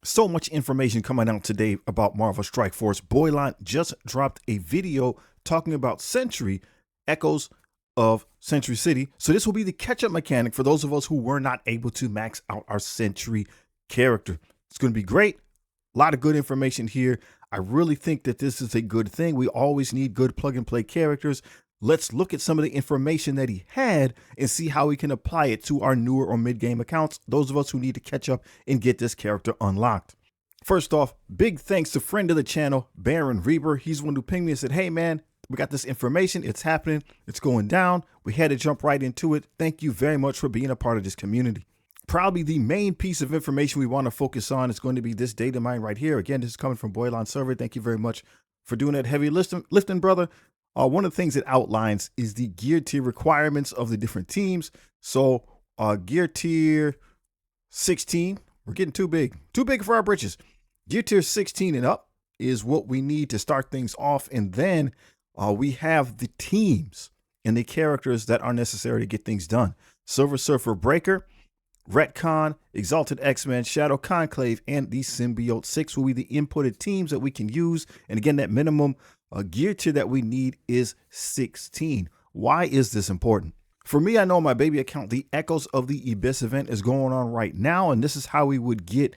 So much information coming out today about Marvel Strike Force. Boilon just dropped a video talking about Sentry Echoes of Sentry City. So this will be the catch-up mechanic for those of us who were not able to max out our Sentry character. It's going to be great. A lot of good information here. I really think that this is a good thing. We always need good plug-and-play characters. Let's look at some of the information that he had and see how we can apply it to our newer or mid-game accounts, those of us who need to catch up and get this character unlocked. First off, big thanks to friend of the channel, Baronreaper. He's the one who pinged me and said, hey man, we got this information. It's happening. It's going down. We had to jump right into it. Thank you very much for being a part of this community. Probably the main piece of information we want to focus on is going to be this data mine right here. Again, this is coming from Boilon server. Thank you very much for doing that heavy lifting, brother. One of the things it outlines is the gear tier requirements of the different teams. So gear tier 16, we're getting too big for our britches. Gear tier 16 and up is what we need to start things off. And then we have the teams and the characters that are necessary to get things done. Silver Surfer Breaker, Retcon, Exalted X-Men, Shadow Conclave, and the Symbiote 6 will be the inputted teams that we can use. And again, that minimum gear tier that we need is 16. Why is this important? For me, I know my baby account, the Echoes of the Abyss event is going on right now, and this is how we would get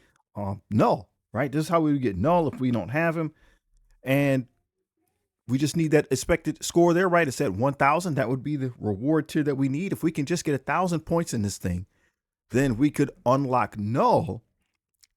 null, right? This is how we would get null if we don't have him. And we just need that expected score there, right? It's at 1,000. That would be the reward tier that we need. If we can just get 1,000 points in this thing, then we could unlock null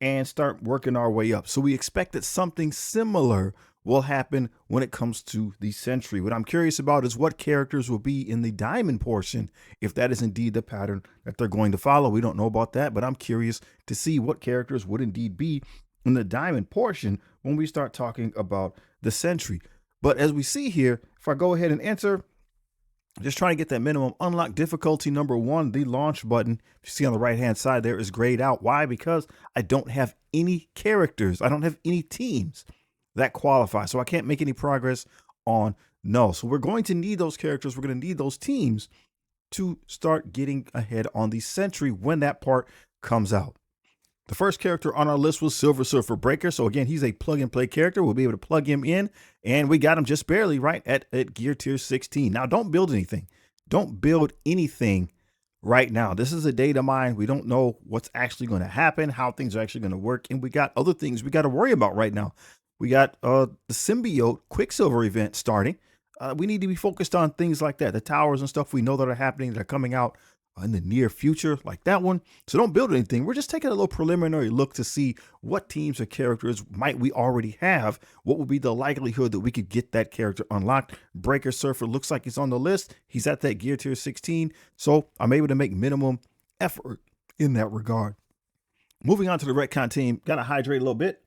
and start working our way up. So we expect that something similar will happen when it comes to the Sentry. What I'm curious about is what characters will be in the diamond portion, if that is indeed the pattern that they're going to follow. We don't know about that, but I'm curious to see what characters would indeed be in the diamond portion when we start talking about the Sentry. But as we see here, if I go ahead and enter, just trying to get that minimum unlock difficulty number 1, the launch button. If you see on the right hand side there is grayed out. Why? Because I don't have any characters. I don't have any teams that qualify. So I can't make any progress on null. So we're going to need those characters. We're going to need those teams to start getting ahead on the Sentry when that part comes out. The first character on our list was Silver Surfer Breaker. So again, he's a plug and play character. We'll be able to plug him in, and we got him just barely right at gear tier 16. Now don't build anything. Don't build anything right now. This is a data mine. We don't know what's actually going to happen, how things are actually going to work. And we got other things we got to worry about right now. We got the Symbiote Quicksilver event starting. We need to be focused on things like that. The towers and stuff we know that are happening, that are coming out in the near future, like that one. So don't build anything. We're just taking a little preliminary look to see what teams or characters might we already have. What would be the likelihood that we could get that character unlocked? Breaker Surfer looks like he's on the list. He's at that gear tier 16. So I'm able to make minimum effort in that regard. Moving on to the Retcon team. Got to hydrate a little bit.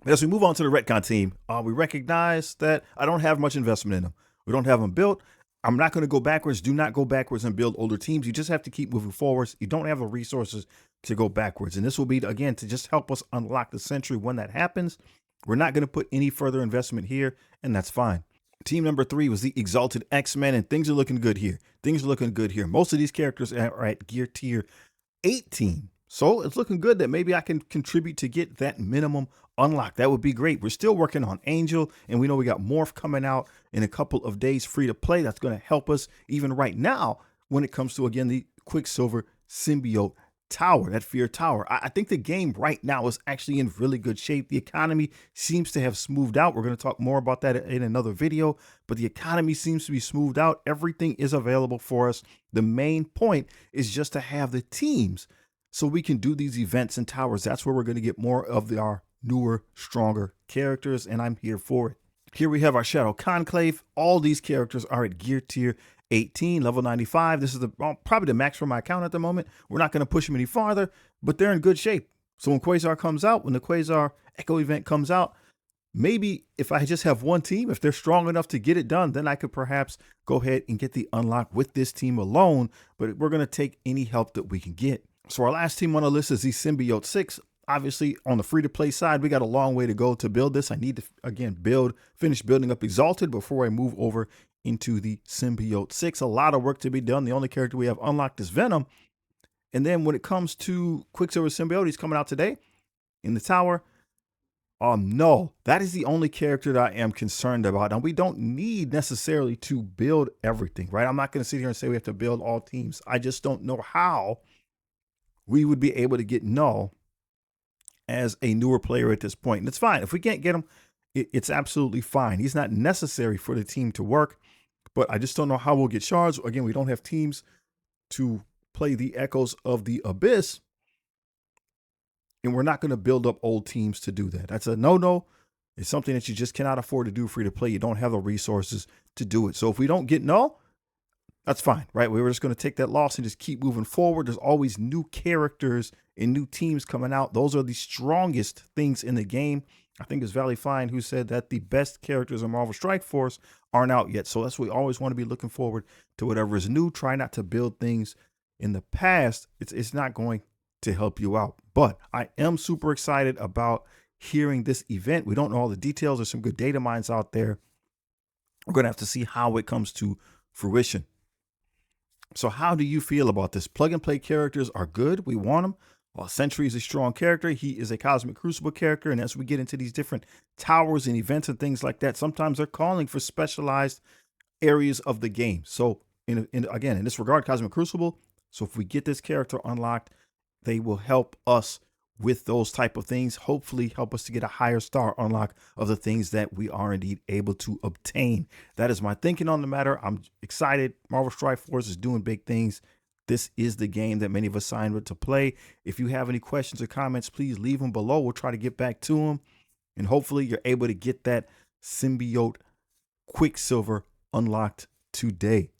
As we move on to the Retcon team, we recognize that I don't have much investment in them. We don't have them built. I'm not going to go backwards. Do not go backwards and build older teams. You just have to keep moving forwards. You don't have the resources to go backwards. And this will be, again, to just help us unlock the Sentry when that happens. We're not going to put any further investment here, and that's fine. Team number 3 was the Exalted X-Men, and things are looking good here. Things are looking good here. Most of these characters are at gear tier 18. So it's looking good that maybe I can contribute to get that minimum unlock. That would be great. We're still working on Angel, and we know we got Morph coming out in a couple of days free to play. That's going to help us even right now when it comes to, again, the Quicksilver Symbiote Tower, that Fear Tower. I think the game right now is actually in really good shape. The economy seems to have smoothed out. We're going to talk more about that in another video, but the economy seems to be smoothed out. Everything is available for us. The main point is just to have the teams so we can do these events and towers. That's where we're going to get more of our newer, stronger characters, and I'm here for it. Here we have our Shadow Conclave. All these characters are at gear tier 18, level 95. This is probably the max for my account at the moment. We're not going to push them any farther, but they're in good shape. So when Quasar comes out, when the Quasar Echo event comes out, maybe if I just have one team, if they're strong enough to get it done, then I could perhaps go ahead and get the unlock with this team alone, but we're going to take any help that we can get. So our last team on the list is the Symbiote 6. Obviously, on the free-to-play side, we got a long way to go to build this. I need to, again, finish building up Exalted before I move over into the Symbiote 6. A lot of work to be done. The only character we have unlocked is Venom. And then when it comes to Quicksilver Symbiote, he's coming out today in the tower. No, that is the only character that I am concerned about. And we don't need necessarily to build everything, right? I'm not going to sit here and say we have to build all teams. I just don't know how we would be able to get Null as a newer player at this point. And it's fine. If we can't get him, it's absolutely fine. He's not necessary for the team to work, but I just don't know how we'll get shards. Again, we don't have teams to play the Echoes of the Abyss, and we're not going to build up old teams to do that. That's a no-no. It's something that you just cannot afford to do free to play. You don't have the resources to do it. So if we don't get Null, that's fine, right? We were just going to take that loss and just keep moving forward. There's always new characters and new teams coming out. Those are the strongest things in the game. I think it's Valley Fine who said that the best characters in Marvel Strike Force aren't out yet. So that's what we always want to be looking forward to, whatever is new. Try not to build things in the past. It's not going to help you out. But I am super excited about hearing this event. We don't know all the details. There's some good data mines out there. We're going to have to see how it comes to fruition. So how do you feel about this? Plug and play characters are good. We want them. While Sentry is a strong character, he is a Cosmic Crucible character. And as we get into these different towers and events and things like that, sometimes they're calling for specialized areas of the game. So again, in this regard, Cosmic Crucible. So if we get this character unlocked, they will help us with those type of things. Hopefully help us to get a higher star unlock of the things that we are indeed able to obtain. That is my thinking on the matter. I'm excited. Marvel Strike Force is doing big things. This is the game that many of us signed up to play. If you have any questions or comments, please leave them below. We'll try to get back to them. And hopefully you're able to get that symbiote Quicksilver unlocked today.